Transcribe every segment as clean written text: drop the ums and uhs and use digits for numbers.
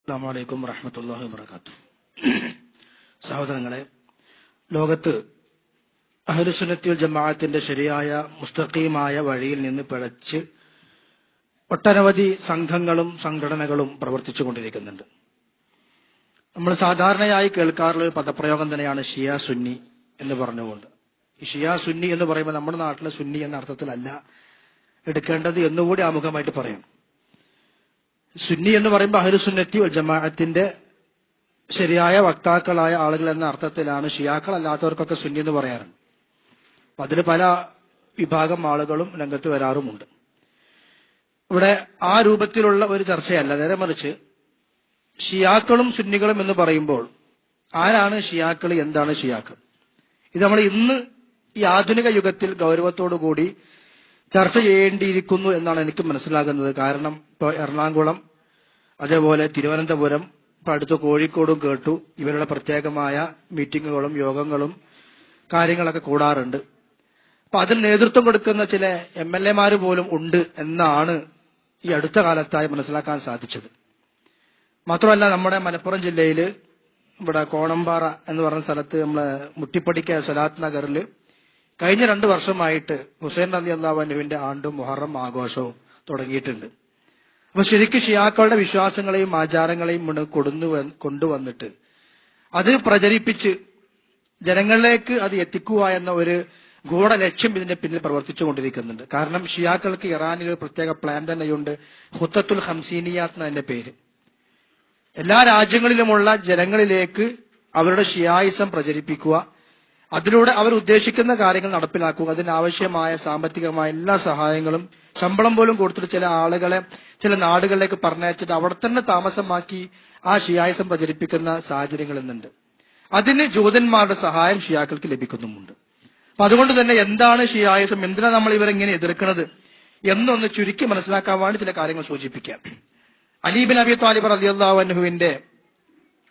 അസ്സലാമു അലൈക്കും വറഹ്മത്തുള്ളാഹി വബറകാതുഹു. സഹോദരങ്ങളെ, ലോകത്ത് അഹ്ലുസുന്നത്തി വൽ ജമാഅത്തിന്റെ ശരിയായ മുസ്തഖീമായ വഴിയിൽ നിന്ന് പിഴച്ച് ഒട്ടനവധി സംഘങ്ങളും സംഘടനകളും പ്രവർത്തിച്ചു കൊണ്ടിരിക്കുന്നുണ്ട്. നമ്മൾ സാധാരണയായി കേൾക്കാറുള്ള ഒരു പദപ്രയോഗം തന്നെയാണ് ഷിയ സുന്നി എന്ന് പറഞ്ഞുകൊണ്ട്. ഈ ഷിയ സുന്നി എന്ന് പറയുമ്പോൾ നമ്മുടെ നാട്ടിലെ സുന്നി എന്ന അർത്ഥത്തിലല്ല എടുക്കേണ്ടത് എന്നുകൂടി ആമുഖമായിട്ട് പറയും. സുന്നി എന്ന് പറയുമ്പോൾ അഹ്ലുസുന്നത്തി വൽ ജമാഅത്തിന്റെ ശരിയായ വക്താക്കളായ ആളുകൾ എന്ന അർത്ഥത്തിലാണ്. ഷിയാക്കൾ അല്ലാത്തവർക്കൊക്കെ സുന്നി എന്ന് പറയാറുണ്ട്. അപ്പൊ അതിൽ പല വിഭാഗം ആളുകളും രംഗത്ത് വരാറുമുണ്ട്. ഇവിടെ ആ രൂപത്തിലുള്ള ഒരു ചർച്ചയല്ല, നേരെ മറിച്ച് ഷിയാക്കളും സുന്നികളും എന്ന് പറയുമ്പോൾ ആരാണ് ഷിയാക്കൾ, എന്താണ് ഷിയാക്കൾ, ഇത് നമ്മൾ ഇന്ന് ഈ ആധുനിക യുഗത്തിൽ ഗൗരവത്തോടു കൂടി ചർച്ച ചെയ്യേണ്ടിയിരിക്കുന്നു എന്നാണ് എനിക്ക് മനസ്സിലാകുന്നത്. കാരണം ഇപ്പോൾ എറണാകുളം, അതേപോലെ തിരുവനന്തപുരം, ഇപ്പൊ അടുത്ത് കോഴിക്കോടും കേട്ടു ഇവരുടെ പ്രത്യേകമായ മീറ്റിങ്ങുകളും യോഗങ്ങളും കാര്യങ്ങളൊക്കെ കൂടാറുണ്ട്. അപ്പൊ അതിൽ നേതൃത്വം കൊടുക്കുന്ന ചില MLA പോലും ഉണ്ട് എന്നാണ് ഈ അടുത്ത കാലത്തായി മനസ്സിലാക്കാൻ സാധിച്ചത്. മാത്രമല്ല, നമ്മുടെ മലപ്പുറം ജില്ലയിൽ ഇവിടെ കോണമ്പാറ എന്ന് പറയുന്ന സ്ഥലത്ത് നമ്മളെ മുട്ടിപ്പടിക്ക സലാത്ത് നഗറിൽ കഴിഞ്ഞ 2 വർഷമായിട്ട് ഹുസൈൻ റളിയല്ലാഹു അൻഹുവിന്റെ ആണ്ടും മുഹറം ആഘോഷവും തുടങ്ങിയിട്ടുണ്ട്. അപ്പൊ ശരിക്കും ഷിയാക്കളുടെ വിശ്വാസങ്ങളെയും ആചാരങ്ങളെയും കൊണ്ടുവന്നിട്ട് അത് പ്രചരിപ്പിച്ച് ജനങ്ങളിലേക്ക് അത് എത്തിക്കുക എന്ന ഒരു ഗൂഢലക്ഷ്യം ഇതിന്റെ പിന്നിൽ പ്രവർത്തിച്ചു കൊണ്ടിരിക്കുന്നുണ്ട്. കാരണം ഷിയാക്കൾക്ക് ഇറാനിൽ ഒരു പ്രത്യേക പ്ലാൻ തന്നെയുണ്ട്, ഹുത്തത്തുൽ ഹംസീനിയാത്ത് എന്നതിന്റെ പേര്. എല്ലാ രാജ്യങ്ങളിലുമുള്ള ജനങ്ങളിലേക്ക് അവരുടെ ഷിയായിസം പ്രചരിപ്പിക്കുക, അതിലൂടെ അവർ ഉദ്ദേശിക്കുന്ന കാര്യങ്ങൾ നടപ്പിലാക്കുക, അതിനാവശ്യമായ സാമ്പത്തികമായ എല്ലാ സഹായങ്ങളും ശമ്പളം പോലും കൊടുത്തിട്ട് ചില ആളുകളെ ചില നാടുകളിലേക്ക് പറഞ്ഞയച്ചിട്ട് അവിടെ തന്നെ താമസമാക്കി ആ ഷിയായിസം പ്രചരിപ്പിക്കുന്ന സാഹചര്യങ്ങൾ ഇന്നുണ്ട്. അതിന് ജൂതന്മാരുടെ സഹായം ഷിയാക്കൾക്ക് ലഭിക്കുന്നുമുണ്ട്. അപ്പൊ അതുകൊണ്ട് തന്നെ എന്താണ് ഷിയായിസം, എന്തിനാണ് നമ്മൾ ഇവരെങ്ങനെ എതിർക്കുന്നത് എന്നൊന്ന് ചുരുക്കി മനസ്സിലാക്കാൻ വേണ്ടി ചില കാര്യങ്ങൾ സൂചിപ്പിക്കാം. അലി ബിൻ അബി ത്വാലിബ് റളിയല്ലാഹു അൻഹുവിന്റെ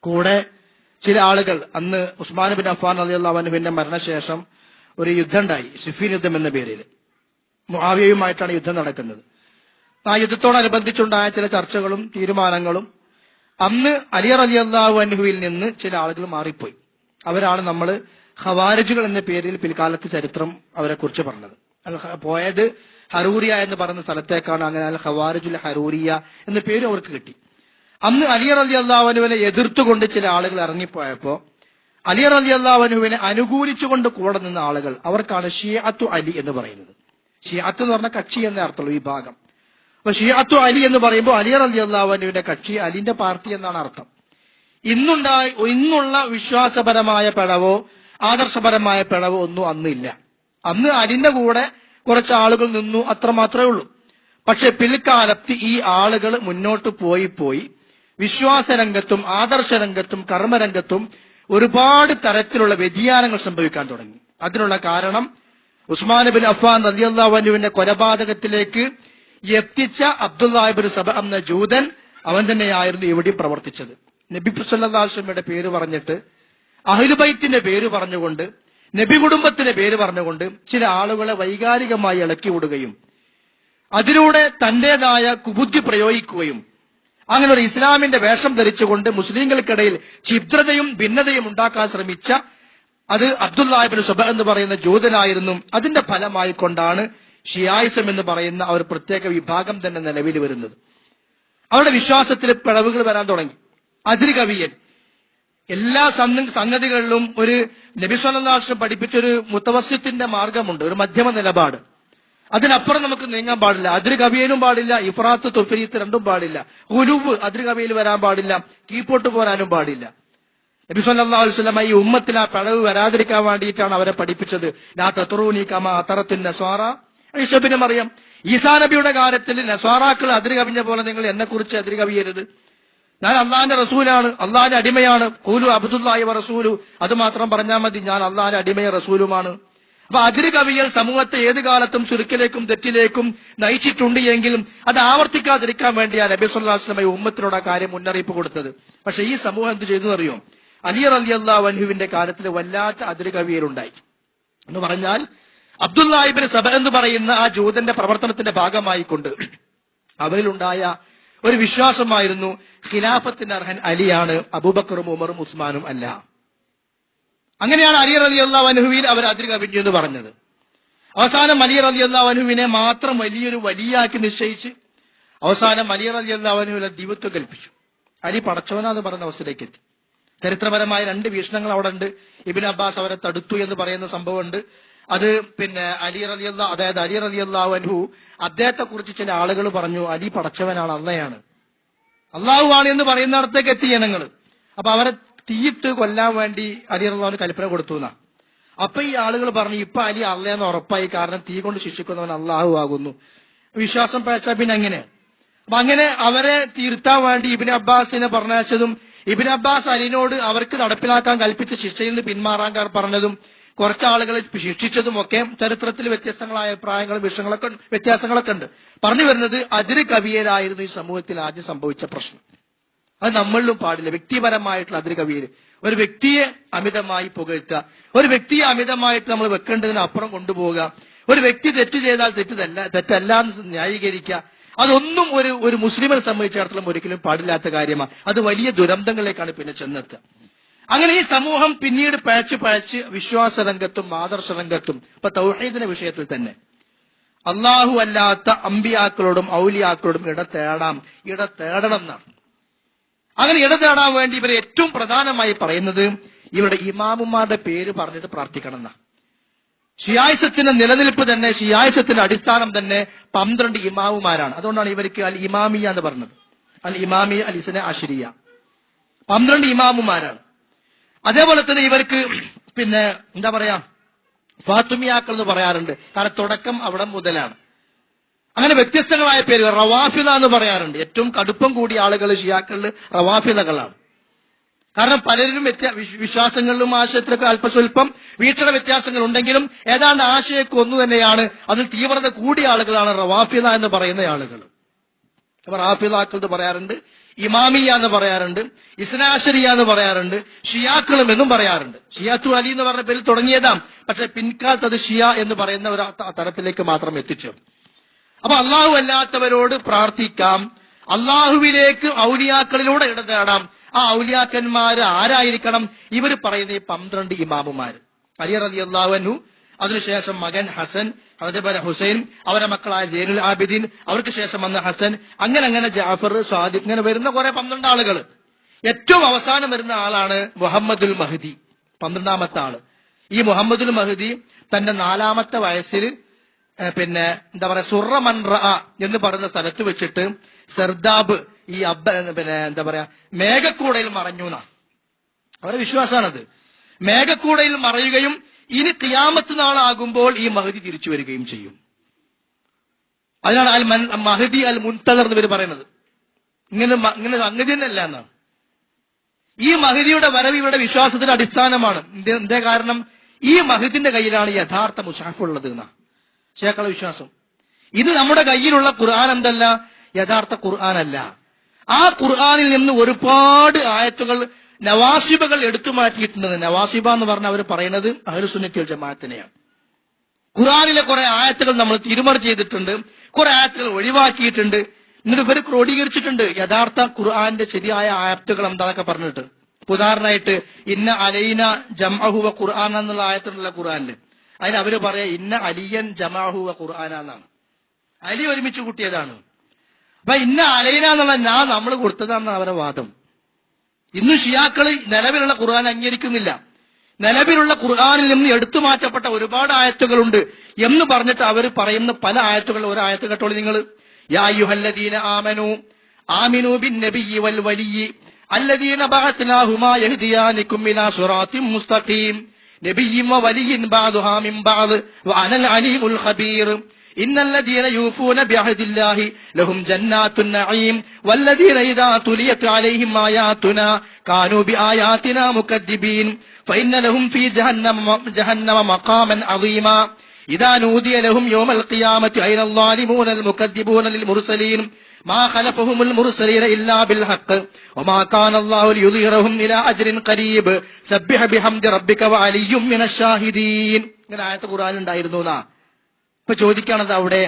കൂടെ ചില ആളുകൾ അന്ന് ഉസ്മാൻ ബിൻ അഫ്ഫാൻ റളിയല്ലാഹു അൻഹുവിന്റെ മരണശേഷം ഒരു യുദ്ധം ഉണ്ടായി, സിഫീൻ യുദ്ധം എന്ന പേരിൽ. മുആവിയയുമായിട്ടാണ് യുദ്ധം നടക്കുന്നത്. ആ യുദ്ധത്തോടനുബന്ധിച്ചുണ്ടായ ചില ചർച്ചകളും തീരുമാനങ്ങളും അന്ന് അലി റളിയല്ലാഹു അൻഹുവിൽ നിന്ന് ചില ആളുകൾ മാറിപ്പോയി. അവരാണ് നമ്മൾ ഖവാരിജുകൾ എന്ന പേരിൽ പിൽക്കാലത്ത് ചരിത്രം അവരെ കുറിച്ച് പറഞ്ഞത്. പോയത് ഹറൂരിയ എന്ന് പറയുന്ന സ്ഥലത്തേക്കാണ്. അങ്ങനെ അൽ ഖവാരിജുൽ ഹറൂരിയ എന്ന പേര് അവർക്ക് കിട്ടി. അന്ന് അലി റളിയല്ലാഹു അൻഹുവിനെ എതിർത്തുകൊണ്ട് ചില ആളുകൾ ഇറങ്ങിപ്പോയപ്പോ അലി റളിയല്ലാഹു അൻഹുവിനെ അനുകൂലിച്ചുകൊണ്ട് കൂടെ നിന്ന ആളുകൾ, അവർക്കാണ് ഷിയഅത്തു അലി എന്ന് പറയുന്നത്. ഷിയഅത്ത് എന്ന് പറഞ്ഞ കക്ഷി എന്ന അർത്ഥമുള്ള വിഭാഗം. അപ്പൊ ഷിയഅത്തു അലി എന്ന് പറയുമ്പോൾ അലി റളിയല്ലാഹു അൻഹുവിന്റെ കക്ഷി, അലിന്റെ പാർട്ടി എന്നാണ് അർത്ഥം. ഇന്നുള്ള വിശ്വാസപരമായ പിഴവോ ആദർശപരമായ പിഴവോ ഒന്നും അന്നില്ല. അന്ന് അലിന്റെ കൂടെ കുറച്ച് ആളുകൾ നിന്നു, അത്ര മാത്രമേ ഉള്ളൂ. പക്ഷെ പിൽക്കാലത്ത് ഈ ആളുകൾ മുന്നോട്ട് പോയി വിശ്വാസരംഗത്തും ആദർശരംഗത്തും കർമ്മരംഗത്തും ഒരുപാട് തരത്തിലുള്ള വ്യതിയാനങ്ങൾ സംഭവിക്കാൻ തുടങ്ങി. അതിനുള്ള കാരണം ഉസ്മാൻ ബിൻ അഫ്ഫാൻ റളിയല്ലാഹു അൻഹുവിന്റെ കൊലപാതകത്തിലേക്ക് എത്തിച്ച അബ്ദുല്ലാഹ് ഇബ്നു സബ എന്ന ജൂതൻ, അവൻ തന്നെയായിരുന്നു ഇവിടെയും പ്രവർത്തിച്ചത്. നബി സല്ലല്ലാഹു അലൈഹി വസല്ലമയുടെ പേര് പറഞ്ഞിട്ട്, അഹ്ലുബൈത്തിന്റെ പേര് പറഞ്ഞുകൊണ്ട്, നബി കുടുംബത്തിന്റെ പേര് പറഞ്ഞുകൊണ്ട് ചില ആളുകളെ വൈകാരികമായി ഇളക്കി വിടുകയും അതിലൂടെ തന്റേതായ കുബുദ്ധി പ്രയോഗിക്കുകയും അങ്ങനെ ഒരു ഇസ്ലാമിന്റെ വേഷം ധരിച്ചുകൊണ്ട് മുസ്ലിങ്ങൾക്കിടയിൽ ഛിദ്രതയും ഭിന്നതയും ഉണ്ടാക്കാൻ ശ്രമിച്ച അത് അബ്ദുല്ലാഹ് ഇബ്നു സബ എന്ന് പറയുന്ന ജൂതനായിരുന്നു. അതിന്റെ ഫലമായി കൊണ്ടാണ് ഷിയായിസം എന്ന് പറയുന്ന ഒരു പ്രത്യേക വിഭാഗം തന്നെ നിലവിൽ വരുന്നത്. അവരുടെ വിശ്വാസത്തിൽ പിഴവുകൾ വരാൻ തുടങ്ങി. അതിര് കവിയൻ എല്ലാ സംഗതികളിലും ഒരു നബി സല്ലല്ലാഹു അലൈഹി വസല്ലം പഠിപ്പിച്ചൊരു മുത്തവസ്സിത്തിന്റെ മാർഗമുണ്ട്, ഒരു മധ്യമ നിലപാട്. അതിനപ്പുറം നമുക്ക് നീങ്ങാൻ പാടില്ല. അതിര് കവിയനും പാടില്ല, ഇഫ്രാത്ത് തുഫ്രീത്ത് രണ്ടും പാടില്ല. ഉലുവ് അതിര് കവിയിൽ വരാൻ പാടില്ല, കീഴ്പോട്ട് പോരാനും പാടില്ല. നബി സല്ലല്ലാഹു അലൈഹി വസല്ലം ഈ ഉമ്മത്തിൽ ആ പിഴവ് വരാതിരിക്കാൻ വേണ്ടിയിട്ടാണ് അവരെ പഠിപ്പിച്ചത്. ലാ തത്റൂനി കമാ അതറത്തുൻ നസ്വാറ ഈസാ ഇബ്നു മറിയം. ഈസാ നബിയുടെ കാര്യത്തിൽ നസ്വാറാക്കൾ അതിര് കവിഞ്ഞ പോലെ നിങ്ങൾ എന്നെ കുറിച്ച് അതിര് കവിയരുത്. ഞാൻ അള്ളാഹിന്റെ റസൂലാണ്, അള്ളാഹിന്റെ അടിമയാണ്. ഖൂലു അബ്ദുല്ലാഹി വ റസൂലു, അത് മാത്രം പറഞ്ഞാൽ മതി, ഞാൻ അള്ളാഹിന്റെ അടിമയും റസൂലുമാണ്. അപ്പൊ അതിര് കവിയൽ സമൂഹത്തെ ഏത് കാലത്തും ചുരുക്കിലേക്കും തെറ്റിലേക്കും നയിച്ചിട്ടുണ്ട് എങ്കിലും അത് ആവർത്തിക്കാതിരിക്കാൻ വേണ്ടിയാണ് നബി സല്ലല്ലാഹു അലൈഹി വസല്ലം ഉമ്മത്തിനോട് ആ കാര്യം മുന്നറിയിപ്പ് കൊടുത്തത്. പക്ഷെ ഈ സമൂഹം എന്ത് ചെയ്തു അറിയോ? അലി റളിയല്ലാഹു അൻഹുവിന്റെ കാലത്തിൽ വല്ലാത്ത അതിര് കവിയലുണ്ടായി. എന്ന് പറഞ്ഞാൽ അബ്ദുല്ലാഹ് ഇബ്നു സബ എന്ന് പറയുന്ന ആ ജൂതന്റെ പ്രവർത്തനത്തിന്റെ ഭാഗമായിക്കൊണ്ട് അവരിലുണ്ടായ ഒരു വിശ്വാസമായിരുന്നു ഖിലാഫത്തിന്റെ അർഹൻ അലിയാണ്, അബൂബക്കറും ഉമറും ഉസ്മാനും അല്ല. അങ്ങനെയാണ് അലി റളിയല്ലാഹു അൻഹുവിൽ അവർ അതിര് കവിഞ്ഞു എന്ന് പറഞ്ഞത്. അവസാനം അലി റളിയല്ലാഹു അൻഹുവിനെ മാത്രം വലിയൊരു വലിയാക്കി നിശ്ചയിച്ച് അവസാനം അലി റളിയല്ലാഹു അൻഹുവിനെ ദിവത്വം കൽപ്പിച്ചു. അലി പടച്ചവനാന്ന് പറയുന്ന അവസ്ഥയിലേക്ക് എത്തി. ചരിത്രപരമായ 2 വീക്ഷണങ്ങൾ അവിടെ ഉണ്ട്. ഇബ്നു അബ്ബാസ് അവരെ തടുത്തു എന്ന് പറയുന്ന സംഭവമുണ്ട്. അത് പിന്നെ അലി റളിയല്ലാഹു അൻഹു അദ്ദേഹത്തെ കുറിച്ച് ചില ആളുകൾ പറഞ്ഞു അലി പടച്ചവനാണ്, അള്ളയാണ്, അള്ളാഹു ആണ് എന്ന് പറയുന്നിടത്തേക്ക് എത്തി ജനങ്ങൾ. അപ്പൊ അവരെ തീയിട്ട് കൊല്ലാൻ വേണ്ടി അലി റളിയല്ലാഹു കൽപ്പന കൊടുത്തു എന്നാ. അപ്പൊ ഈ ആളുകൾ പറഞ്ഞു ഇപ്പൊ അലി അള്ളയെന്ന് ഉറപ്പായി, കാരണം തീ കൊണ്ട് ശിക്ഷിക്കുന്നവൻ അള്ളാഹു ആകുന്നു. വിശ്വാസം പഴച്ചാൽ പിന്നെ അങ്ങനെ. അപ്പൊ അങ്ങനെ അവരെ തീർത്താൻ വേണ്ടി ഇബ്നു അബ്ബാസിനെ പറഞ്ഞയച്ചതും ഇബ്നു അബ്ബാസ് അലിനോട് അവർക്ക് നടപ്പിലാക്കാൻ കൽപ്പിച്ച ശിക്ഷയിൽ നിന്ന് പിന്മാറാൻ പറഞ്ഞതും കുറച്ചാളുകളെ ശിക്ഷിച്ചതും ഒക്കെ ചരിത്രത്തിൽ വ്യത്യസ്തങ്ങളായ അഭിപ്രായങ്ങളും വ്യത്യാസങ്ങളൊക്കെ ഉണ്ട്. പറഞ്ഞു വരുന്നത് അതിര് കവിയലായിരുന്നു ഈ സമൂഹത്തിൽ ആദ്യം സംഭവിച്ച പ്രശ്നം. അത് നമ്മളിലും പാടില്ല. വ്യക്തിപരമായിട്ടുള്ള അതിര് കവിയൽ, ഒരു വ്യക്തിയെ അമിതമായി പുകഴ്ത്തുക, ഒരു വ്യക്തിയെ അമിതമായിട്ട് നമ്മൾ വെക്കേണ്ടതിന് അപ്പുറം കൊണ്ടുപോവുക, ഒരു വ്യക്തി തെറ്റ് ചെയ്താൽ തെറ്റല്ല എന്ന് ന്യായീകരിക്കുക, അതൊന്നും ഒരു മുസ്ലിമിനെ സംബന്ധിച്ചിടത്തോളം ഒരിക്കലും പാടില്ലാത്ത കാര്യമാണ്. അത് വലിയ ദുരന്തങ്ങളിലേക്കാണ് പിന്നെ ചെന്നെത്തുക. അങ്ങനെ ഈ സമൂഹം പിന്നീട് പഴച്ച് വിശ്വാസ രംഗത്തും ആദർശ രംഗത്തും ഇപ്പൊ തൗഹീദിന്റെ വിഷയത്തിൽ തന്നെ അള്ളാഹു അല്ലാത്ത അമ്പിയാക്കളോടും ഔലിയാക്കളോടും ഇട തേടണം എന്നാണ്. അങ്ങനെ ഇട തേടാൻ വേണ്ടി ഇവരെ ഏറ്റവും പ്രധാനമായി പറയുന്നത് ഇവരുടെ ഇമാമുമാരുടെ പേര് പറഞ്ഞിട്ട് പ്രാർത്ഥിക്കണം എന്നാ. ഷിയായിസത്തിന്റെ നിലനിൽപ്പ് തന്നെ, ഷിയായിസത്തിന്റെ അടിസ്ഥാനം തന്നെ 12 ഇമാമുമാരാണ്. അതുകൊണ്ടാണ് ഇവർക്ക് അൽ ഇമാമിയ എന്ന് പറഞ്ഞത്. അൽ ഇമാമിയ അൽ ഇസ്ന അശ്രിയ 12 ഇമാമുമാരാണ്. അതേപോലെ തന്നെ ഇവർക്ക് പിന്നെ എന്താ പറയാ ഫാത്തുമിയാക്കൾ എന്ന് പറയാറുണ്ട്. കാരണം തുടക്കം അവിടെ മുതലാണ്. അങ്ങനെ വ്യത്യസ്തങ്ങളായ പേര് റവാഫിദ എന്ന് പറയാറുണ്ട്. ഏറ്റവും കടുപ്പം കൂടിയ ആളുകൾ ഷിയാക്കളിൽ റവാഫിദകളാണ്. കാരണം പലരും വിശ്വാസങ്ങളിലും ആശയത്തിലൊക്കെ അല്പസ്വല്പം വീക്ഷണ വ്യത്യാസങ്ങൾ ഉണ്ടെങ്കിലും ഏതാണ്ട് ആശയമൊക്കെ ഒന്നു തന്നെയാണ്. അതിൽ തീവ്രത കൂടിയ ആളുകളാണ് റവാഫിദ എന്ന് പറയുന്ന ആളുകൾ. റാഫിദാക്കൾ എന്ന് പറയാറുണ്ട്, ഇമാമിയ എന്ന് പറയാറുണ്ട്, ഇസ്നാശരിയ എന്ന് പറയാറുണ്ട്, ഷിയാക്കളും എന്നും പറയാറുണ്ട്. ഷിയാത്തു അലി എന്ന് പറഞ്ഞ പേരിൽ തുടങ്ങിയതാം, പക്ഷെ പിൻകാലത്ത് അത് ഷിയ എന്ന് പറയുന്ന ഒരു തരത്തിലേക്ക് മാത്രം എത്തിച്ചു. അപ്പൊ അള്ളാഹു അല്ലാത്തവരോട് പ്രാർത്ഥിക്കാം, അള്ളാഹുവിലേക്ക് ഔലിയാക്കളിലൂടെ ഇട തേടാം. ആ ഔലിയാക്കന്മാര് ആരായിരിക്കണം? ഇവർ പറയുന്ന ഈ 12 ഇമാമുമാര്. അലി റളിയല്ലാഹു അൻഹു, അതിനുശേഷം മകൻ ഹസൻ, അതേപോലെ ഹുസൈൻ, അവരുടെ മക്കളായ ജൈനുൽ ആബിദീൻ, അവർക്ക് ശേഷം വന്ന ഹസൻ, അങ്ങനെ ജാഫർ, സാദിഖ്, ഇങ്ങനെ വരുന്ന കുറെ 12 ആളുകൾ. ഏറ്റവും അവസാനം വരുന്ന ആളാണ് മുഹമ്മദുൽ മഹ്ദി, 12ാമത്തെ ആള്. ഈ മുഹമ്മദുൽ മഹ്ദി തന്റെ 4ാമത്തെ വയസ്സിൽ പിന്നെ എന്താ പറയാ സുറമൻറ എന്ന് പറയുന്ന സ്ഥലത്ത് വെച്ചിട്ട് സർദാബ് ഈ പിന്നെ എന്താ പറയാ മേഘക്കൂടയിൽ മറഞ്ഞു എന്നാണ് അവരുടെ വിശ്വാസമാണത്. മേഘക്കൂടയിൽ മറയുകയും ഇനി ഖിയാമത്ത് നാളാകുമ്പോൾ ഈ മഹദി തിരിച്ചു വരികയും ചെയ്യും. അതിനാണ് അൽ മഹദി അൽ മുൻതദർ എന്ന് പേര് പറയുന്നത്. ഇങ്ങനെ സംഗതി തന്നെ അല്ല എന്നാണ്. ഈ മഹദിയുടെ വരവ് ഇവരുടെ വിശ്വാസത്തിന്റെ അടിസ്ഥാനമാണ്. എന്തേ കാരണം? ഈ മഹദിന്റെ കയ്യിലാണ് യഥാർത്ഥ മുസാഫ് ഉള്ളത് എന്നാ ശേഖരുടെ വിശ്വാസം. ഇത് നമ്മുടെ കയ്യിലുള്ള ഖുർആൻ എന്തല്ല, യഥാർത്ഥ ഖുർആൻ അല്ല. ആ ഖുർആനിൽ നിന്ന് ഒരുപാട് ആയത്തുകൾ നവാസിബകൾ എടുത്തു മാറ്റിയിട്ടുണ്ട്. നവാസിബ എന്ന് പറഞ്ഞ അവർ പറയുന്നത് അഹ്ലുസുന്നത്തി വൽ ജമാഅത്തിനെയാണ്. ഖുർആനിലെ കുറെ ആയത്തുകൾ നമ്മൾ തിരുമറി ചെയ്തിട്ടുണ്ട്, കുറെ ആയത്തുകൾ ഒഴിവാക്കിയിട്ടുണ്ട്. എന്നിട്ട് ഇവർ ക്രോഡീകരിച്ചിട്ടുണ്ട് യഥാർത്ഥ ഖുർആന്റെ ശരിയായ ആയത്തുകൾ എന്താന്നൊക്കെ പറഞ്ഞിട്ട്. ഉദാഹരണമായിട്ട് ഇന്ന അലൈന ജംഅഹു വ ഖുർആൻ എന്നുള്ള ആയത്തുള്ള ഖുർആനില് അതിന് അവര് പറയാ ഇന്ന അലിയൻ ജമാഅഹു വ ഖുർആന എന്നാണ്. അലി ഒരുമിച്ച് കൂട്ടിയതാണ്. അപ്പൊ ഇന്ന അലൈന എന്നുള്ള നമ്മൾ കൊടുത്തതാണെന്നാണ് അവരുടെ വാദം. ഇന്ന് ഷിയാക്കള് നിലവിലുള്ള ഖുർആൻ അംഗീകരിക്കുന്നില്ല. നിലവിലുള്ള ഖുർആനിൽ നിന്ന് എടുത്തു മാറ്റപ്പെട്ട ഒരുപാട് ആയത്തുകളുണ്ട് എന്ന് പറഞ്ഞിട്ട് അവർ പറയുന്ന പല ആയത്തുകൾ. ഒരു ആയത്ത് കേട്ടോളൂ നിങ്ങൾ. യാ അയ്യുഹല്ലദീന ആമനൂ ആമിനൂ ബിന്നബിയ്യി വൽ വലിയ്യി അല്ലദീന ബഅത്നാഹുമാ യഹ്ദിയാനികും ഇലാ സിറാത്തിൻ മുസ്തഖീം നബിയ്യിൻ വ വലിയ്യിൻ ബഅദുഹാ മിൻ ബഅദ് വഅനൽ അലീമുൽ ഖബീർ ഇന്നല്ലദീന യൂഫൂന ബിഅഹദില്ലാഹി ലഹും ജന്നാത്തുൻ നഈം വല്ലദീന ഇദാ തുലിയത് അലൈഹിം ആയാതുനാ കാനൂ ബിആയാതിനാ മുകദ്ദിബീൻ ഫഇന്ന ലഹും ഫീ ജഹന്നമ മഖാമൻ അളീമാ ഇദാ നൂദിയ ലഹും യൗമൽ ഖിയാമത്തി അയ്നൽ ളാലിമൂനൽ മുകദ്ദിബൂന ലിൽ മുർസലീൻ മാ ഖലഫഹുമുൽ മുർസലീന ഇല്ലാ ബിൽ ഹഖ് വമാ കാന അല്ലാഹു ലിയുദ്ഹിറഹും ഇലാ അജ്രിൻ ഖരീബ് സബ്ബിഹ് ബിഹംദി റബ്ബിക വഅലിയ്യും മിനശ് ഷാഹിദീൻ. ഇങ്ങനെ ആയത്ത് ഖുർആനിൽ ഉണ്ടായിരുന്നുനാ. ഇപ്പൊ ചോദിക്കാണത് അവിടെ.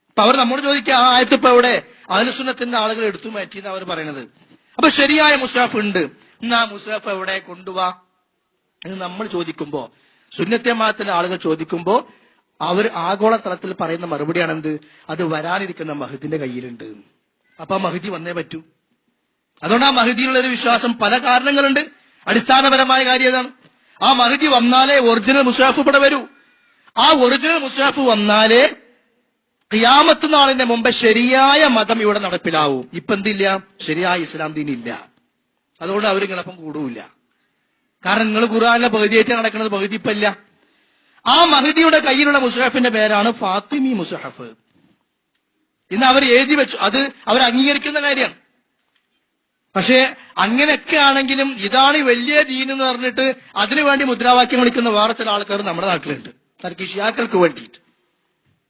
അപ്പൊ അവർ നമ്മോട് ചോദിക്കുക ആ ആയത്ത് ഇപ്പൊ എവിടെ? അഹ്ലുസുന്നത്തിന്റെ ആളുകൾ എടുത്തു മാറ്റി എന്ന് അവർ പറയുന്നത്. അപ്പൊ ശരിയായ മുസ്ഹഫ് ഉണ്ട്, എന്നാ മുസ്ഹഫ് എവിടെ കൊണ്ടുപോവാ എന്ന് നമ്മൾ ചോദിക്കുമ്പോ, സുന്നത്ത് ജമാഅത്തിന്റെ ആളുകൾ ചോദിക്കുമ്പോ അവർ ആഗോള തലത്തിൽ പറയുന്ന മറുപടിയാണ് എന്ത്? അത് വരാനിരിക്കുന്ന മഹദിന്റെ കയ്യിലുണ്ട്. അപ്പൊ മഹദി വന്നേ പറ്റൂ. അതുകൊണ്ട് ആ മഹദിയിലുള്ള ഒരു വിശ്വാസം പല കാരണങ്ങളുണ്ട്. അടിസ്ഥാനപരമായ കാര്യം ഏതാണ്? ആ മഹദി വന്നാലേ ഒറിജിനൽ മുസ്ഹഫ് ഇവിടെ വരൂ. ആ ഒറിജിനൽ മുസ്ഹഫ് വന്നാലേ ഖിയാമത്ത് നാളിന്റെ മുമ്പ് ശരിയായ മതം ഇവിടെ നടപ്പിലാവൂ. ഇപ്പൊ എന്തില്ല? ശരിയായ ഇസ്ലാം ദീനില്ല. അതുകൊണ്ട് അവർ നിങ്ങളപ്പം കൂടൂല്ല. കാരണം നിങ്ങൾ ഖുർആനിലെ പകുതിയായിട്ട് നടക്കുന്നത്, പകുതി ഇപ്പൊ ഇല്ല. ആ മഹദിയുടെ കയ്യിലുള്ള മുസ്ഹഫിന്റെ പേരാണ് ഫാത്തിമി മുസ്ഹഫ്. ഇന്ന് അവർ എഴുതി വെച്ചു, അത് അവർ അംഗീകരിക്കുന്ന കാര്യമാണ്. പക്ഷേ അങ്ങനെയൊക്കെ ആണെങ്കിലും ഇതാണ് വലിയ ദീൻ എന്ന് പറഞ്ഞിട്ട് അതിനുവേണ്ടി മുദ്രാവാക്യം വിളിക്കുന്ന വേറെ ചില ആൾക്കാർ നമ്മുടെ നാട്ടിലുണ്ട്, തനിക്ക് ഷിയാക്കൾക്ക് വേണ്ടിയിട്ട്.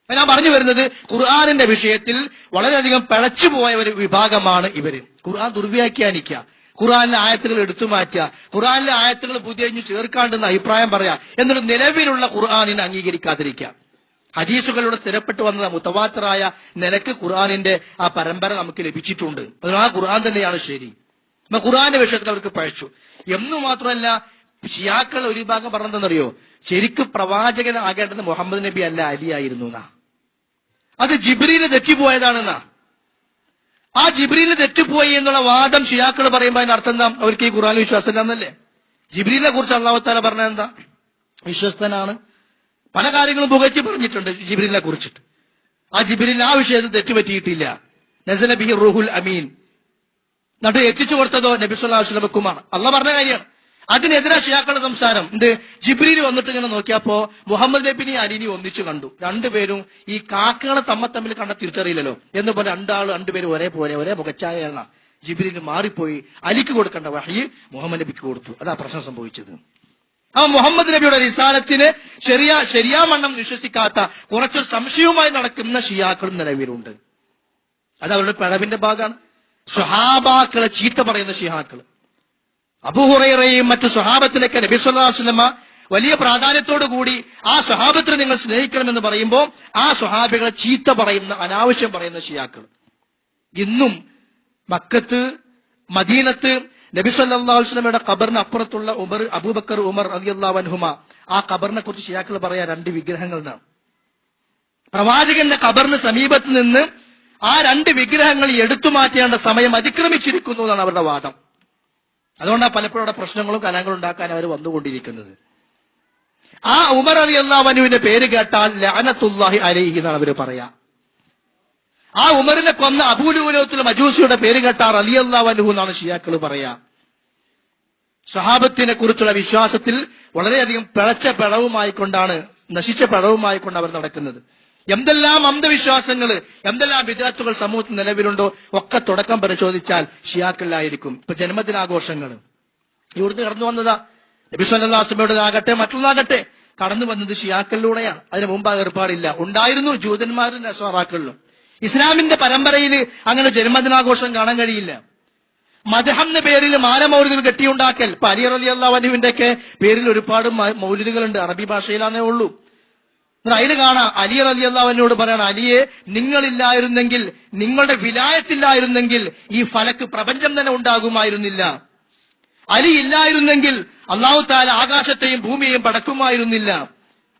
ഞാൻ പറഞ്ഞു വരുന്നത്, ഖുർആനിന്റെ വിഷയത്തിൽ വളരെയധികം പിഴച്ചുപോയ ഒരു വിഭാഗമാണ് ഇവര്. ഖുർആൻ ദുർവ്യാഖ്യാനിക്കുക, ഖുർആനിലെ ആയത്തുകൾ എടുത്തു മാറ്റുക, ഖുർആനിലെ ആയത്തുകൾ പുതിയ ചേർക്കാണ്ടെന്ന് അഭിപ്രായം പറയാ, എന്നിട്ട് നിലവിലുള്ള ഖുർആനിനെ അംഗീകരിക്കാതിരിക്കുക. ഹദീസുകളിലൂടെ സ്ഥിരപ്പെട്ടു വന്ന മുതവാത്തിറായ നിലക്ക് ഖുർആനിന്റെ ആ പരമ്പര നമുക്ക് ലഭിച്ചിട്ടുണ്ട്. അതുകൊണ്ട് ആ ഖുർആൻ തന്നെയാണ് ശരി. അപ്പൊ ഖുർആന്റെ വിഷയത്തിൽ അവർക്ക് പഴച്ചു. എന്നു മാത്രമല്ല, ഷിയാക്കൾ ഒരു വിഭാഗം പറഞ്ഞതെന്നറിയോ? ശരിക്കും പ്രവാചകൻ ആകേണ്ടത് മുഹമ്മദ് നബി അല്ല, അലി ആയിരുന്നു എന്നാ. അത് ജിബ്രീൽ തെറ്റിപ്പോയതാണെന്നാ. ആ ജിബ്രീൽ തെറ്റിപ്പോയി എന്നുള്ള വാദം ഷിയാക്കൾ പറയുമ്പോൾ അതിന്റെ അർത്ഥം എന്താ? അവർക്ക് ഈ ഖുർആൻ വിശ്വാസം ഇല്ലെന്നല്ലേ? ജിബ്രീലിനെ കുറിച്ച് അല്ലാഹു തആല പറഞ്ഞത് എന്താ? വിശ്വസ്തനാണ്. പല കാര്യങ്ങളും പുകഴ്ത്തി പറഞ്ഞിട്ടുണ്ട് ജിബ്രീലിനെ കുറിച്ചിട്ട്. ആ ജിബ്രീൽ ആ വിഷയത്തിൽ തെറ്റുപറ്റിയിട്ടില്ല. നസല ബിഹി റൂഹുൽ അമീൻ, എന്നിട്ട് എത്തിച്ചു കൊടുത്തതോ നബി സല്ലല്ലാഹു അലൈഹി വസല്ലമക്കുമാണ്. അള്ളാഹ് പറഞ്ഞ കാര്യമാണ്. അതിനെതിരെ ഷിയാക്കളുടെ സംസാരം എന്ത്? ജിബ്രീൽ വന്നിട്ട് ഇങ്ങനെ നോക്കിയപ്പോ മുഹമ്മദ് നബിനെ അലിനി ഒന്നിച്ചു കണ്ടു. രണ്ടുപേരും ഈ കാക്കകളെ തമ്മിൽ കണ്ട തിരിച്ചറിയില്ലല്ലോ എന്ന് പോലെ രണ്ടുപേരും ഒരേ മുഖച്ചായാണ്. ജിബ്രീൽ മാറിപ്പോയി. അലിക്ക് കൊടുക്കേണ്ട വഹ്യ് മുഹമ്മദ് നബിക്ക് കൊടുത്തു. അതാ പ്രശ്നം സംഭവിച്ചത്. ആ മുഹമ്മദ് നബിയുടെ റിസാലത്തിന് ശരിയാവണ്ണം വിശ്വസിക്കാത്ത, കുറച്ച് സംശയവുമായി നടക്കുന്ന ഷിയാക്കളും നിലവിലുണ്ട്. അത് അവരുടെ പിഴവിന്റെ ഭാഗമാണ്. സ്വഹാബാക്കളെ ചീത്ത പറയുന്ന ഷിയാക്കൾ, അബൂ ഹുറൈറയും മറ്റു സ്വഹാബത്തിനൊക്കെ നബി സല്ലല്ലാഹു അലൈഹി വസല്ലമ വലിയ പ്രാധാന്യത്തോടു കൂടി ആ സ്വഹാബത്തിനെ നിങ്ങൾ സ്നേഹിക്കണമെന്ന് പറയുമ്പോൾ ആ സ്വഹാബികളെ ചീത്ത പറയുന്ന, അനാവശ്യം പറയുന്ന ഷിയാക്കൾ ഇന്നും മക്കത്ത്, മദീനത്ത് നബി സല്ലല്ലാഹു അലൈഹി വസല്ലമയുടെ ഖബറിന് അപ്പുറത്തുള്ള അബൂബക്കർ, ഉമർ റളിയല്ലാഹു അൻഹുമ, ആ ഖബറിനെ കുറിച്ച് ഷിയാക്കൾ പറയാ രണ്ട് വിഗ്രഹങ്ങളുണ്ട്. പ്രവാചകന്റെ ഖബറിന് സമീപത്ത് നിന്ന് ആ രണ്ട് വിഗ്രഹങ്ങൾ എടുത്തു മാറ്റേണ്ട സമയം അതിക്രമിച്ചിരിക്കുന്നു എന്നാണ് അവരുടെ വാദം. അതുകൊണ്ടാണ് പലപ്പോഴും അവിടെ പ്രശ്നങ്ങളും കലങ്ങളും ഉണ്ടാക്കാൻ അവർ വന്നുകൊണ്ടിരിക്കുന്നത്. ആ ഉമർ റളിയല്ലാഹു അൻഹുവിന്റെ പേര് കേട്ടാൽ ലഅനത്തുല്ലാഹി അലൈഹി എന്നാണ് അവർ പറയാ. ആ ഉമറിനെ കൊന്ന അബൂലുലൂത്തുൽ മജൂസിയുടെ പേര് കേട്ടാൽ റളിയല്ലാഹു അൻഹു എന്നാണ് ഷിയാക്കൾ പറയാ. സ്വഹാബത്തിനെ കുറിച്ചുള്ള വിശ്വാസത്തിൽ വളരെയധികം നശിച്ച പിഴവുമായിക്കൊണ്ട് അവർ നടക്കുന്നത്. എന്തെല്ലാം അന്ധവിശ്വാസങ്ങൾ, എന്തെല്ലാം ബിദ്അത്തുകൾ സമൂഹത്തിൽ നിലവിലുണ്ടോ ഒക്കെ തുടക്കം പരിശോധിച്ചാൽ ഷിയാക്കളിലായിരിക്കും. ഇപ്പൊ ജന്മദിനാഘോഷങ്ങൾ ഇവിടുന്ന് കടന്നു വന്നതാ. നബി സല്ലല്ലാഹു അലൈഹി വസല്ലമയുടേതാകട്ടെ മറ്റുള്ളതാകട്ടെ കടന്നു വന്നത് ഷിയാക്കളിലൂടെയാണ്. അതിന് മുമ്പ് ഏർപ്പാടില്ല. ഉണ്ടായിരുന്നു ജൂതന്മാരും നസ്വാറാക്കളിലും. ഇസ്ലാമിന്റെ പരമ്പരയിൽ അങ്ങനെ ജന്മദിനാഘോഷം കാണാൻ കഴിയില്ല. മദ്ഹം പേരിൽ മാലമൗലിദുകൾ കെട്ടിയുണ്ടാക്കൽ, ഇപ്പൊ അലി റളിയല്ലാഹു അൻഹുവിന്റെ ഒക്കെ പേരിൽ ഒരുപാട് മൗലിദുകളുണ്ട്, അറബി ഭാഷയിലാന്നേ ഉള്ളൂ. അതിന് കാണാം അലി റളിയല്ലാഹു അൻഹുവോട് പറയണം, അലിയെ നിങ്ങളില്ലായിരുന്നെങ്കിൽ, നിങ്ങളുടെ വിലായത്തില്ലായിരുന്നെങ്കിൽ ഈ ഫലക്ക് പ്രപഞ്ചം തന്നെ ഉണ്ടാകുമായിരുന്നില്ല. അലി ഇല്ലായിരുന്നെങ്കിൽ അല്ലാഹു തആല ആകാശത്തെയും ഭൂമിയെയും പടക്കുമായിരുന്നില്ല.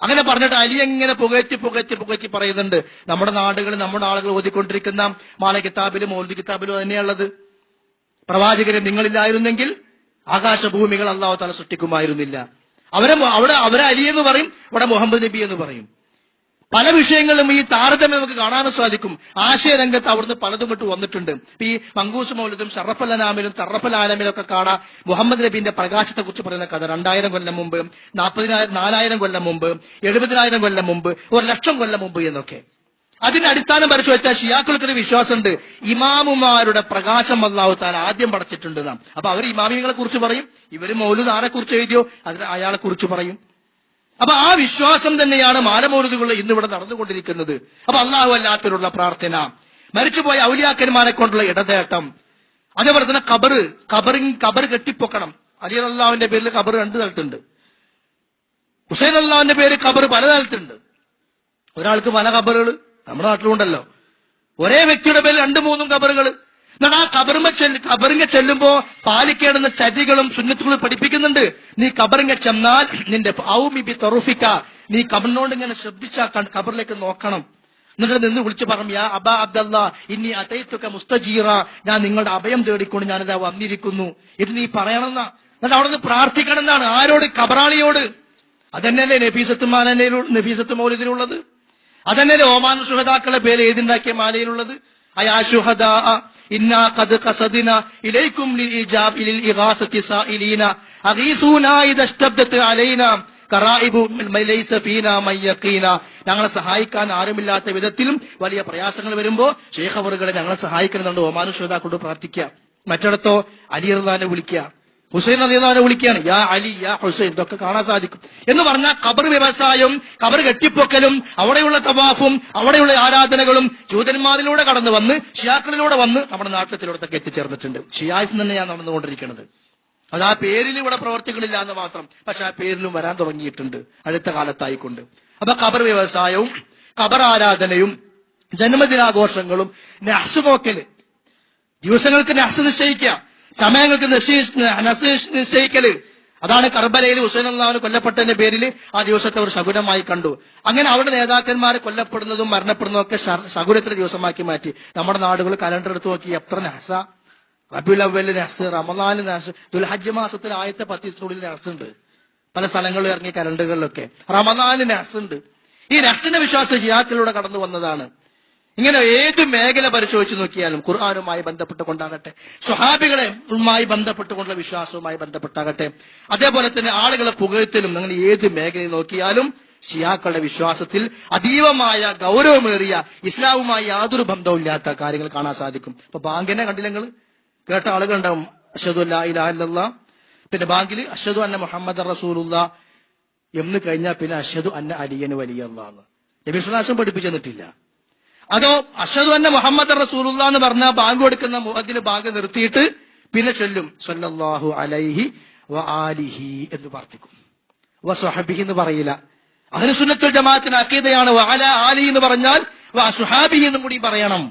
അങ്ങനെ പറഞ്ഞിട്ട് അലി എങ്ങനെ പുകറ്റി പറയുന്നുണ്ട്. നമ്മുടെ നാടുകളിൽ നമ്മുടെ ആളുകൾ ഓതിക്കൊണ്ടിരിക്കുന്ന മാല കിതാബിലും മൗലിദ് കിതാബിലും തന്നെയുള്ളത്. പ്രവാചകരെ നിങ്ങളില്ലായിരുന്നെങ്കിൽ ആകാശഭൂമികൾ അല്ലാഹു തആല സൃഷ്ടിക്കുമായിരുന്നില്ല. അവരെ അലി എന്ന് പറയും, ഇവിടെ മുഹമ്മദ് നബി എന്ന് പറയും. പല വിഷയങ്ങളിലും ഈ താരതമ്യം നമുക്ക് കാണാനും സാധിക്കും. ആശയരംഗത്ത് അവിടുന്ന് പലതും ഇട്ട് വന്നിട്ടുണ്ട്. ഈ മങ്കൂസ് മൗലിദും ഷറഫൽ അനാമിലും തറഫൽ ആലമിലും ഒക്കെ കാണാം മുഹമ്മദ് നബിന്റെ പ്രകാശത്തെ കുറിച്ച് പറയുന്ന കഥ. 2000 കൊല്ലം മുമ്പ്, 4000 കൊല്ലം മുമ്പ്, 70,000 കൊല്ലം മുമ്പ്, 1,00,000 കൊല്ലം മുമ്പ് എന്നൊക്കെ. അതിന്റെ അടിസ്ഥാനം പരിശോധിച്ചാൽ ഷിയാക്കൾക്കൊരു വിശ്വാസമുണ്ട്, ഇമാമുമാരുടെ പ്രകാശം അല്ലാഹു തആല ആദ്യം പടച്ചിട്ടുണ്ട് നാം. അപ്പൊ അവർ ഇമാമികളെ കുറിച്ച് പറയും, ഇവര് മൗലൂദ് ആരെ കുറിച്ച് എഴുതിയോ അതിന് അയാളെ കുറിച്ച് പറയും. അപ്പൊ ആ വിശ്വാസം തന്നെയാണ് മാലമൗലൂദുകൾ ഇന്നിവിടെ നടന്നുകൊണ്ടിരിക്കുന്നത്. അപ്പൊ അല്ലാഹു അല്ലാത്തവരുള്ള പ്രാർത്ഥന, മരിച്ചുപോയ ഔലിയാക്കന്മാരെ കൊണ്ടുള്ള ഇടതേട്ടം, അതേപോലെ തന്നെ ഖബർ കെട്ടിപ്പൊക്കണം. അലി റളിയല്ലാഹുവിന്റെ പേരിൽ ഖബർ 2 സ്ഥലത്തുണ്ട്. ഹുസൈൻ റളിയല്ലാഹുവിന്റെ പേര് ഖബർ പല സ്ഥലത്തുണ്ട്. ഒരാൾക്ക് പല ഖബറുകൾ നമ്മുടെ നാട്ടിലുണ്ടല്ലോ. ഒരേ വ്യക്തിയുടെ പേരിൽ 2-3 ഖബറുകൾ. എന്നാൽ ആ ഖബറിങ്ങ ചെല്ലുമ്പോ പാലിക്കേണ്ടുന്ന ചര്യകളും സുന്നത്തുകളും പഠിപ്പിക്കുന്നുണ്ട്. നീ ഖബറിങ്ങ ചെന്നാൽ നിന്റെ നീ ഖബറിനോട് ഇങ്ങനെ ശ്രദ്ധിച്ചാ ഖബറിലേക്ക് നോക്കണം. എന്നിട്ട് നിന്ന് വിളിച്ചു പറഞ്ഞു, യാ അബാ അബ്ദല്ലാ ഇന്നി അതൈതുക മുസ്തജീറ, ഞാൻ നിങ്ങളുടെ അഭയം തേടിക്കൊണ്ട് ഞാനിതാ വന്നിരിക്കുന്നു. ഇത് നീ പറയണമെന്നാ. എന്നിട്ട് അവിടെ നിന്ന് പ്രാർത്ഥിക്കണം എന്നാണ്. ആരോട്? ഖബറാളിയോട്. അതന്നെയല്ലേ നഫീസത്ത് മൗലിദിലുള്ളത്? അതന്നെയല്ലേ ഓമാൻ ശുഹദാക്കളുടെ പേര് എഴുതിണ്ടാക്കിയ മാലയിലുള്ളത്? അയാ ശുഹദാ ഇന്നാ ഖദ് ഖസദിന ഇലൈക്കും ലിൽഇജാബ് ലിൽഇഗാസതി സായിലീന അഗീസൂനാ ഇദസ്തബ്ദത അലൈനാ ഖറായിബു ലൈസ ഫീനാ മയ്യഖീന. ഞങ്ങളെ സഹായിക്കാൻ ആരുമില്ലാത്ത വിധത്തിലും വലിയ പ്രയാസങ്ങൾ വരുമ്പോ ശൈഖ് അവറുകളെ ഞങ്ങളെ സഹായിക്കണമെന്നുണ്ട് ഓമാൻ ശുഹദാക്കളോട് പ്രാർത്ഥിക്കുക. മറ്റിടത്തോ അലി റളിയല്ലാഹു വിളിക്കുക, ഹുസൈൻ റളിയല്ലാഹു വിളിക്കുകയാണ്, യാ അലി യാ ഹുസൈൻ. ഇതൊക്കെ കാണാൻ സാധിക്കും. എന്ന് പറഞ്ഞാൽ ഖബർ വ്യവസായവും ഖബർ കെട്ടിപ്പൊക്കലും അവിടെയുള്ള തവാഫും അവിടെയുള്ള ആരാധനകളും ജൂതന്മാരിലൂടെ കടന്നു വന്ന് ഷിയാക്കളിലൂടെ വന്ന് നമ്മുടെ നാട്ടിലൂടെ എത്തിച്ചേർന്നിട്ടുണ്ട്. ഷിയായിസ് തന്നെയാണ് നടന്നുകൊണ്ടിരിക്കുന്നത്. അത് ആ പേരിൽ ഇവിടെ പ്രവർത്തികളില്ല എന്ന് മാത്രം, പക്ഷെ ആ പേരിലും വരാൻ തുടങ്ങിയിട്ടുണ്ട് അടുത്ത കാലത്തായിക്കൊണ്ട്. അപ്പൊ ഖബർ വ്യവസായവും ഖബർ ആരാധനയും ജന്മദിനാഘോഷങ്ങളും നഹ്സ് പോക്കല്, ദിവസങ്ങൾക്ക് നഹ്സ് നിശ്ചയിക്കുക, സമയങ്ങൾക്ക് നിശ്ചയിക്കല്. അതാണ് കർബലയിൽ ഹുസൈൻ അള്ളാഹു കൊല്ലപ്പെട്ടതിന്റെ പേരിൽ ആ ദിവസത്തെ ഒരു ശകുനമായി കണ്ടു. അങ്ങനെ അവരുടെ നേതാക്കന്മാർ കൊല്ലപ്പെടുന്നതും മരണപ്പെടുന്നതും ഒക്കെ ശകുനത്തിന്റെ ദിവസമാക്കി മാറ്റി. നമ്മുടെ നാടുകൾ കലണ്ടർ എടുത്ത് നോക്കി എത്ര നഹ്സ. റബീഉൽ അവ്വലിൽ നഹ്സ്, റമദാനിൽ നഹ്സ്, ദുൽഹജ്ജ് മാസത്തിൽ ആദ്യത്തെ 10 ദിവസങ്ങളിൽ നഹ്സ് ഉണ്ട്. പല സ്ഥലങ്ങളിൽ ഇറങ്ങിയ കലണ്ടറുകളിലൊക്കെ റമദാനിൽ നഹ്സ് ഉണ്ട്. ഈ നഹ്സിന്റെ വിശ്വാസം ജിഹാദിലൂടെ കടന്നു വന്നതാണ്. ഇങ്ങനെ ഏത് മേഖല പരിശോധിച്ച് നോക്കിയാലും ഖുർആനുമായി ബന്ധപ്പെട്ടുകൊണ്ടാകട്ടെ, സ്വഹാബികളുമായി ബന്ധപ്പെട്ടുകൊണ്ടുള്ള വിശ്വാസവുമായി ബന്ധപ്പെട്ടാകട്ടെ, അതേപോലെ തന്നെ ആളുകളെ പുകഴ്ത്തലും, അങ്ങനെ ഏത് മേഖലയിൽ നോക്കിയാലും ഷിയാക്കളുടെ വിശ്വാസത്തിൽ അതീവമായ ഗൗരവമേറിയ ഇസ്ലാമുമായി യാതൊരു ബന്ധവും ഇല്ലാത്ത കാര്യങ്ങൾ കാണാൻ സാധിക്കും. ഇപ്പൊ ബാങ്കിനെ കണ്ടില്ല, നിങ്ങൾ കേട്ട ആളുകൾ ഉണ്ടാവും. അഷ്ഹദു അല്ലാ ഇലാഹ ഇല്ലല്ലാഹ്, പിന്നെ ബാങ്കിൽ അഷ്ഹദു അന്ന മുഹമ്മദ് റസൂലുള്ളാഹ് എന്ന് കഴിഞ്ഞാൽ പിന്നെ അഷ്ഹദു അന്ന അലിയൻ വലിയല്ലാഹ് എന്ന് നബി സ്വല്ലല്ലാഹു അലൈഹി വസല്ലം പഠിപ്പിച്ചു തന്നിട്ടില്ല. അതോ അഷ്ഹദു അന്ന മുഹമ്മദ് റസൂലുള്ളാഹ് എന്ന് പറഞ്ഞാൽ ബാങ്ക് കൊടുക്കുന്ന മുഅദ്ദിന് ബാങ്ക് നിർത്തിയിട്ട് പിന്നെ ചൊല്ലും സല്ലല്ലാഹു അലൈഹി വആലിഹി എന്ന് പ്രാർത്ഥിക്കും. വസ്വഹബിഹി എന്ന് പറയില്ല. അഹ്ലു സുന്നത്തുൽ ജമാഅത്തിന്റെ അഖീദയാണ് വഅലാ ആലിഹി എന്ന് പറഞ്ഞാൽ വസ്വഹാബിഹി എന്നും കൂടി പറയണം.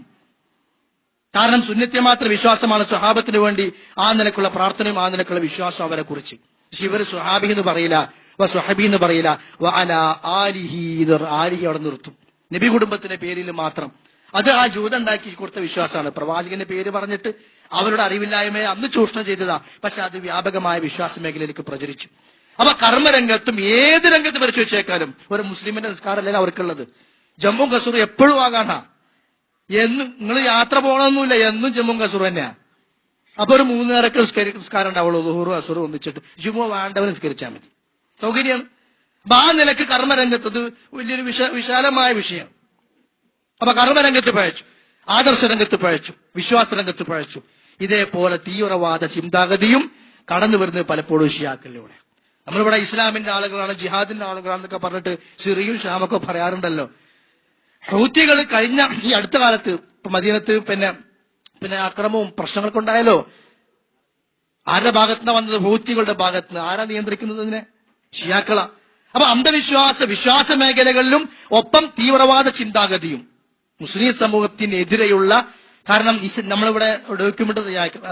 കാരണം സുന്നത്തെ മാത്രം വിശ്വാസമാണ് സ്വഹാബത്തിന് വേണ്ടി ആ നിലക്കുള്ള പ്രാർത്ഥനയും ആ നിലക്കുള്ള വിശ്വാസം അവരെ കുറിച്ച്. പക്ഷെ ഇവർ സ്വഹാബി എന്ന് പറയില്ല, വസ്വഹബി എന്ന് പറയില്ല, വഅലാ ആലിഹി ആലിഹി അവിടെ നിർത്തും. നബി കുടുംബത്തിന്റെ പേരിൽ മാത്രം. അത് ആ ജൂത ഉണ്ടാക്കി കൊടുത്ത വിശ്വാസമാണ്. പ്രവാചകന്റെ പേര് പറഞ്ഞിട്ട് അവരുടെ അറിവില്ലായ്മയെ അന്ന് ചൂഷണം ചെയ്തതാ. പക്ഷെ അത് വ്യാപകമായ വിശ്വാസ മേഖലയിലേക്ക് പ്രചരിച്ചു. അപ്പൊ കർമ്മരംഗത്തും ഏത് രംഗത്ത് പരിശോധിച്ചേക്കാലും ഒരു മുസ്ലിമിന്റെ നിസ്കാരമല്ല അവർക്കുള്ളത്. ജമ്മും കസൂർ എപ്പോഴും ആകാനാ. എന്നും നിങ്ങൾ യാത്ര പോകണമെന്നില്ല, എന്നും ജമ്മും കസൂർ തന്നെയാ. അപ്പൊ ഒരു 3 നേരൊക്കെ നിസ്കാരം ഉണ്ടാവുള്ളൂ. ദുഹൂറും അസുറും ഒന്നിച്ചിട്ട് ജുമുഅ വേണ്ടവർ നിസ്കരിച്ചാൽ മതി, സൗകര്യമാണ്. അപ്പൊ ആ നിലക്ക് കർമ്മരംഗത്ത് ഇത് വലിയൊരു വിശാലമായ വിഷയം. അപ്പൊ കർമ്മരംഗത്ത് പഴച്ചു, ആദർശ രംഗത്ത് പഴച്ചു, വിശ്വാസ രംഗത്ത് പഴച്ചു. ഇതേപോലെ തീവ്രവാദ ചിന്താഗതിയും കടന്നു വരുന്നത് പലപ്പോഴും ഷിയാക്കളിലൂടെ. നമ്മളിവിടെ ഇസ്ലാമിന്റെ ആളുകളാണ്, ജിഹാദിന്റെ ആളുകളാണെന്നൊക്കെ പറഞ്ഞിട്ട് സിറിയും ഷാമൊക്കെ പറയാറുണ്ടല്ലോ. ഹൗത്തികൾ കഴിഞ്ഞ ഈ അടുത്ത കാലത്ത് മദീനത്ത് പിന്നെ അക്രമവും പ്രശ്നങ്ങളൊക്കെ ഉണ്ടായല്ലോ. ആരുടെ ഭാഗത്തുനിന്ന് വന്നത്? ഹൗത്തികളുടെ ഭാഗത്തുനിന്ന്. ആരാ നിയന്ത്രിക്കുന്നത് ഇതിനെ? ഷിയാക്കളാ. അപ്പൊ വിശ്വാസ മേഖലകളിലും ഒപ്പം തീവ്രവാദ ചിന്താഗതിയും മുസ്ലിം സമൂഹത്തിനെതിരെയുള്ള, കാരണം നമ്മളിവിടെ ഡോക്യുമെന്റ്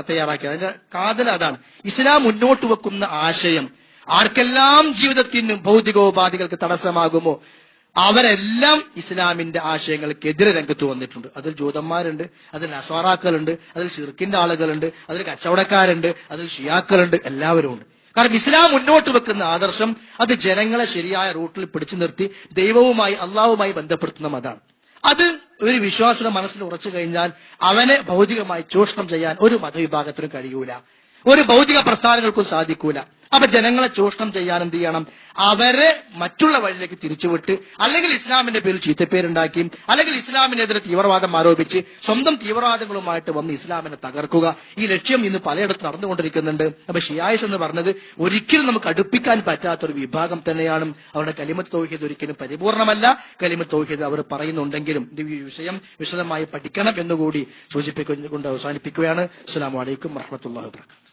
തയ്യാറാക്കി അതിന്റെ കാതൽ അതാണ്. ഇസ്ലാം മുന്നോട്ട് വെക്കുന്ന ആശയം ആർക്കെല്ലാം ജീവിതത്തിന് ഭൗതികോപാധികൾക്ക് തടസ്സമാകുമോ അവരെല്ലാം ഇസ്ലാമിന്റെ ആശയങ്ങൾക്കെതിരെ രംഗത്ത് വന്നിട്ടുണ്ട്. അതിൽ ജൂതന്മാരുണ്ട്, അതിൽ നസ്വാറാക്കളുണ്ട്, അതിൽ ശിർക്കിന്റെ ആളുകളുണ്ട്, അതിൽ കച്ചവടക്കാരുണ്ട്, അതിൽ ഷിയാക്കളുണ്ട്, എല്ലാവരും ഉണ്ട്. കാരണം ഇസ്ലാം മുന്നോട്ട് വെക്കുന്ന ആദർശം അത് ജനങ്ങളെ ശരിയായ റൂട്ടിൽ പിടിച്ചു നിർത്തി ദൈവവുമായി അള്ളാഹുമായി ബന്ധപ്പെടുത്തുന്ന മതമാണ്. അത് ഒരു വിശ്വാസിയുടെ മനസ്സിൽ ഉറച്ചു കഴിഞ്ഞാൽ അവനെ ഭൗതികമായി ചൂഷണം ചെയ്യാൻ ഒരു മതവിഭാഗത്തിനും കഴിയൂല, ഒരു ഭൗതിക പ്രസ്ഥാനങ്ങൾക്കും സാധിക്കൂല. അപ്പൊ ജനങ്ങളെ ചൂഷണം ചെയ്യാൻ എന്ത് ചെയ്യണം? അവരെ മറ്റുള്ള വഴിയിലേക്ക് തിരിച്ചുവിട്ട്, അല്ലെങ്കിൽ ഇസ്ലാമിന്റെ പേരിൽ ചീത്തപ്പേരുണ്ടാക്കി, അല്ലെങ്കിൽ ഇസ്ലാമിനെതിരെ തീവ്രവാദം ആരോപിച്ച് സ്വന്തം തീവ്രവാദങ്ങളുമായിട്ട് വന്ന് ഇസ്ലാമിനെ തകർക്കുക. ഈ ലക്ഷ്യം ഇന്ന് പലയിടത്തും നടന്നുകൊണ്ടിരിക്കുന്നുണ്ട്. അപ്പൊ ഷിയായിസ് എന്ന് പറഞ്ഞത് ഒരിക്കലും നമുക്ക് അടുപ്പിക്കാൻ പറ്റാത്തൊരു വിഭാഗം തന്നെയാണ്. അവരുടെ കലിമത്ത് തൗഹീദ് ഒരിക്കലും പരിപൂർണമല്ല. കലിമത്ത് തൗഹീദ് അവർ പറയുന്നുണ്ടെങ്കിലും ഇത് ഈ വിഷയം വിശദമായി പഠിക്കണം എന്നുകൂടി സൂചിപ്പിച്ചുകൊണ്ട് അവസാനിപ്പിക്കുകയാണ്. അസ്സലാമു അലൈക്കും വറഹ്മത്തുള്ളാഹി വബറകാതുഹു.